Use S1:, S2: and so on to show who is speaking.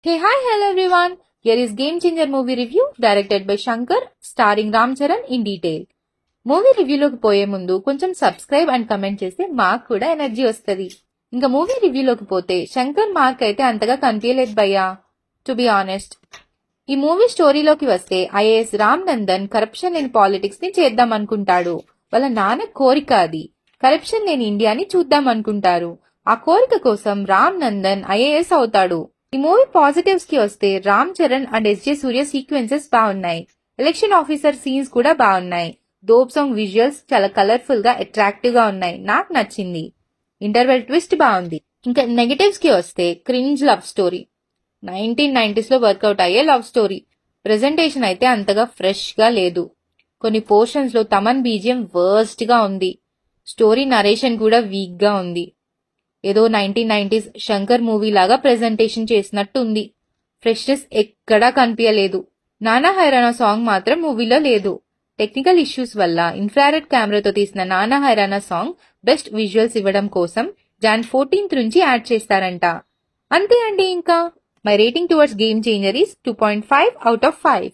S1: Hey, hi, hello everyone. Here is Game Changer movie review directed by Shankar, starring Ram Charan in detail. Movie రివ్యూలోకి పోయే ముందు కొంచెం subscribe and comment చేస్తే మాకు కూడా energy వస్తుంది. ఇంకా మూవీ రివ్యూలోకి పోతే శంకర్ మార్క్ అయితే అంతగా కనిపించలేదు భయ్యా, టు బి ఆనెస్ట్. ఈ మూవీ స్టోరీలోకి వస్తే ఐఏఎస్ రామ్ నందన్ కరప్షన్ లేని పాలిటిక్స్ ని చేద్దాం అనుకుంటాడు. వాళ్ళ నాన్న కోరిక అది. కరప్షన్ లేని ఇండియాని చూద్దాం అనుకుంటారు. ఆ కోరిక కోసం రామ్ నందన్ ఐఏఎస్ అవుతాడు. ఈ మూవీ పాజిటివ్స్ కి వస్తే Ram Charan and SJ Surya sequences బాగున్నాయి. ఎలక్షన్ ఆఫీసర్ సీన్స్ కూడా బాగున్నాయి. దోప్ సాంగ్ విజువల్స్ చాలా కలర్ఫుల్ గా అట్రాక్టివ్ గా ఉన్నాయి. నాకు నచ్చింది. ఇంటర్వెల్ ట్విస్ట్ బాగుంది. ఇంకా నెగటివ్స్ కి వస్తే క్రింజ్ లవ్ స్టోరీ, 1990s లో వర్కౌట్ అయ్యే లవ్ స్టోరీ. ప్రెజెంటేషన్ అయితే అంతగా ఫ్రెష్ గా లేదు. కొన్ని పోర్షన్స్ లో తమన్ బీజియం వర్స్ట్ గా ఉంది. స్టోరీ నరేషన్ కూడా వీక్ గా ఉంది. ఏదో 1990s శంకర్ మూవీ లాగా ప్రెజెంటేషన్ చేసినట్టు ఉంది. ఫ్రెష్నెస్ ఎక్కడా కనిపించలేదు. నానా హైరానా సాంగ్ మాత్రం మూవీలో లేదు. టెక్నికల్ ఇష్యూస్ వల్ల ఇన్ఫ్రారెడ్ కెమెరాతో తీసిన నానా హైరానా సాంగ్ బెస్ట్ విజువల్స్ ఇవ్వడం కోసం Jan 14th నుంచి యాడ్ చేస్తారంట. అంతే అండి. ఇంకా my rating towards game changer is 2.5 out of 5.